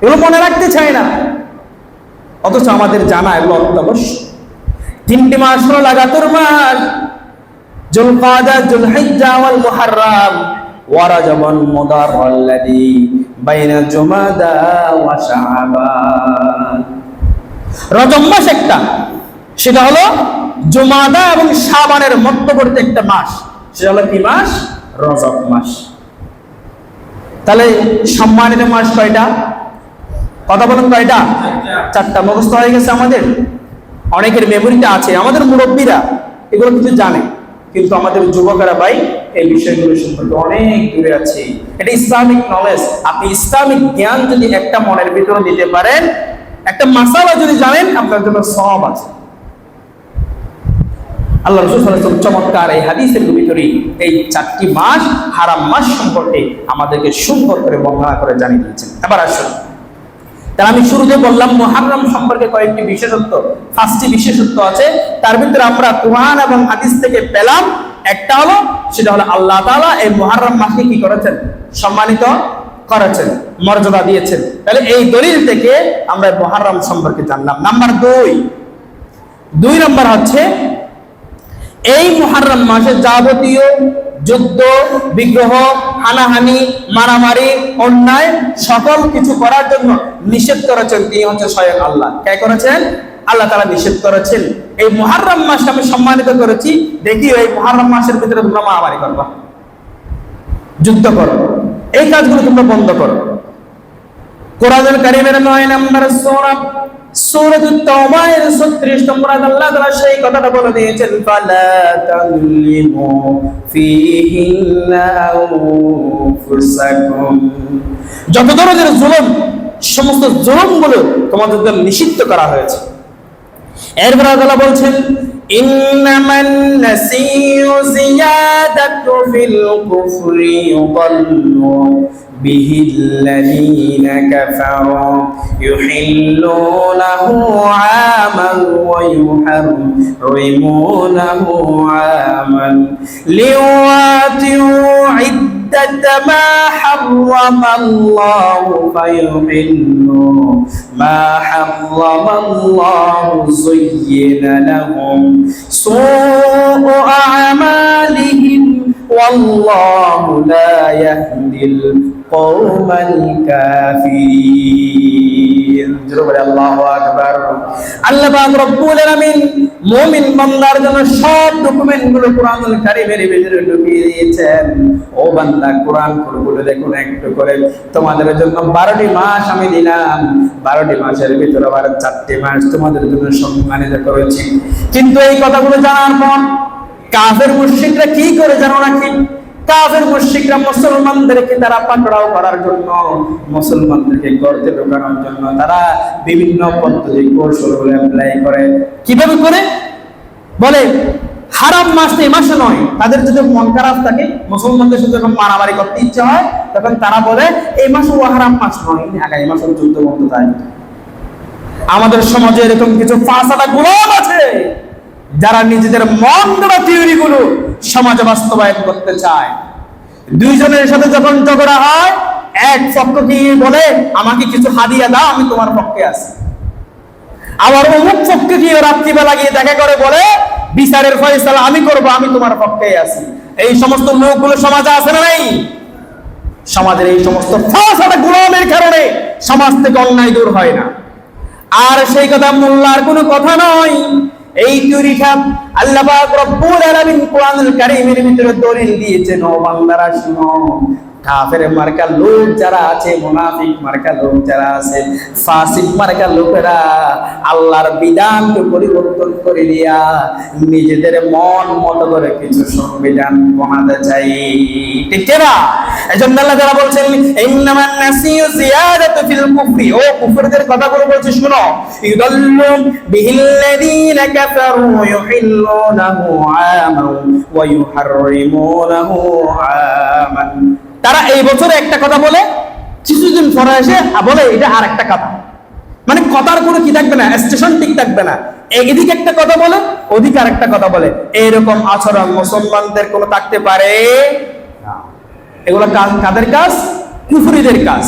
এগুলো মনে রাখতে চায় না, অথচ আমাদের জানা এগুলো অত্যাবশ্যক। 3টি মাস হলো লাগাতার মাস, যুলকাদা, যুলহিজ্জা ওয়াল মুহাররম ওয়া রাজাবুন মুদার আল্লাযী বাইনা জুমাদা ওয়া শাবান। রজব মাস একটা, সেটা হলো জুমাদা এবং শাবানের মধ্যবর্তী একটা মাস, সেটা হলো কি মাস? রজব মাস। তাহলে সম্মানিত মাস কয়টা? কথা বলুন, কয়টা? 4টা। মুখস্থ হয়ে গেছে আমাদের, অনেকের মেমোরিতে আছে, আমাদের মুরব্বীরা এগুলো কিন্তু জানে, কিন্তু আমাদের যুবকেরা ভাই এই বিষয়গুলো সম্পর্কে অনেক দূরে আছে। এটা ইসলামিক নলেজ। আপনি ইসলামিক জ্ঞান যদি একটা মনের ভিতরে দিতে পারেন, একটা মাসালা যদি জানেন, আপনার জন্য সওয়াব আছে। আল্লাহ রাসূল সাল্লাল্লাহু আলাইহি ওয়াসাল্লাম চমৎকার এই হাদিসের ভিতরে এই 4টি মাস, হারাম মাস সম্পর্কে আমাদেরকে সুন্দর করে বর্ণনা করে জানিয়ে দিয়েছেন। এবার আসুন, তাহলে আমি শুরুতে বললাম মুহররম সম্পর্কে কয়েকটি বিশেষত্ব, 5টি বিশেষত্ব আছে। তার ভিতরে আমরা কুরআন এবং হাদিস থেকে পেলাম, একটা হলো, সেটা হলো আল্লাহ তাআলা এই মুহররম মাসকে কি করেছেন? সম্মানিত করেছেন, মর্যাদা দিয়েছেন। তাহলে এই দলিল থেকে আমরা মুহররম সম্পর্কে জানলাম। নাম্বার 2 নম্বর হচ্ছে, এই মুহররম মাসে যাবতীয় যুদ্ধ, বিগ্রহ, হানাহানি, মারামারি, অন্যায় সকল কিছু করার জন্য নিষেধ করেছেন তিনি হচ্ছে স্বয়ং আল্লাহ। কে করেছেন? আল্লাহ তাআলা নিষেধ করেছেন। এই মুহররম মাসকে আমি সম্মানিত করেছি, দেখি এই মুহররম মাসের ভিতরে তোমরা মারামারি করবা, যুদ্ধ করো, এই কাজগুলো তোমরা বন্ধ করো। কোরআনুল কারীমের 9 নম্বর সূরা, সূরাতুত তাওবার 36 নম্বর আয়াত আল্লাহ তাআলা সেই কথাটা বলে দিয়েছেন, ফালা তাযলিমু ফীহিন্না আনফুসাকুম। যত ধরনের জুলুম, সমস্ত জুলুমগুলো তোমাদের জন্য নিষিদ্ধ করা হয়েছে। এরপর আল্লাহ বলছেন, ইন্নামান নাসিউ জিয়াদাতু ফিল কুফরি ইউদাল্লু বিহিল্লাযীনা কাফারু ইউহিল্লুনাহু আমান ওয়া ইউহাররিমুনাহু আমান লিওয়াতিউ ইদ্দাতা মা হারামাল্লাহু ফায়ুহিল্লু মা হারামাল্লাহু যুয়্যিনা লাহুম সু'উ আ'মালিহিম ওয়াল্লাহু লা ইয়াহদিল কওমাল কাফিরিন। জোরে আল্লাহু আকবার। আল্লাহ পাক রব্বুল আলামিন মুমিন বান্দার জন্য সব ডকুমেন্টগুলো কোরআনুল কারীমের ভিতরে ঢুকিয়ে দিয়েছেন। ও বান্দা, কোরআন পড়ে দেখুন একটু করে, তোমাদের জন্য 12টি মাস আমি দিলাম, 12টি মাসের ভিতরে আবার 4টি মাস তোমাদের জন্য সম্মানিত করেছি। কিন্তু এই কথাগুলো জানার পর কাফের মুশরিকরা কি করে জানো নাকি? কাফের মুশরিকরা মুসলমানদেরকে তারা পাকড়াও করার জন্য, মুসলমানদেরকে গর্তে ঢোকানোর জন্য তারা বিভিন্ন পদ্ধতি কৌশলগুলো অ্যাপ্লাই করে। কিভাবে করে? বলে হারাম মাস এই মাসে নয়। তাদের যদি মন খারাপ থাকে, মুসলমানদের সাথে যখন মারামারি করতে ইচ্ছা হয়, তখন তারা বলে এই মাস ও হারাম মাস নয়, আগামী মাসে যুদ্ধ বন্ধ যায়। আমাদের সমাজে এরকম কিছু ফাসাদা গোলাম আছে যারা নিজেদের মন গড়া থিওরি গুলো সমাজে বাস্তবায়ন করতে চায়। দুইজনের সাথে যখন ঝগড়া হয়, এক পক্ষ কি বলে আমাকে কিছু হাদিয়া দাও, আমি তোমার পক্ষে আছি। আবার অমুক পক্ষে গিয়ে রাত্রিবেলা গিয়ে দেখা করে বলে বিচারের ফয়সালা আমি করব, আমি তোমার পক্ষে আছি। এই সমস্ত লোকগুলো সমাজে আছে না নাই? সমাজের এই সমস্ত ফাসাদা গোলামের কারণে সমাজ থেকে অন্যায় দূর হয় না। আর সেই কথা মোল্লার কোনো কথা নয়। এই তরিকা আল্লাহ পাক রব্বুল আলামিন কোরআনুল কারীমের ভিতরে দলিল দিয়েছেন। ও বান্দারা শুনো, কাফের মার্কা লোক যারা আছে, মুনাফিক মার্কা লোক যারা আছে, ফাসিক মার্কা লোকেরা আল্লাহর বিধানকে পরিবর্তন করে দিয়া নিজেদের মন মতো করে কিছু সংবিধান বানাতে চাই, ঠিক না? এজন্য আল্লাহ তাআলা বলছেন, ইন্নামান নাসিউ জিয়াদাতু ফিল কুফরি। ও কুফরদের কথাগুলো বলছি শুনো। ইউদাল্লু বিহিল্লাযীনা কাফারু ইউহিল্লুনাহু আমান ওয়া ইউহাররিমুনাহু আমান। তারা এই বছরে একটা কথা বলে, কিছুদিন পরে এসে বলে এটা আর একটা কথা। মানে কথার কোনো কি থাকবে না, স্টেশন ঠিক থাকবে না। এদিকে একটা কথা বলে, ওদিকে আর একটা কথা বলে। এইরকম আচরণ মুসলমানদের কোনো থাকতে পারে না। এগুলো কাদের কাজ? কুফরিদের কাজ।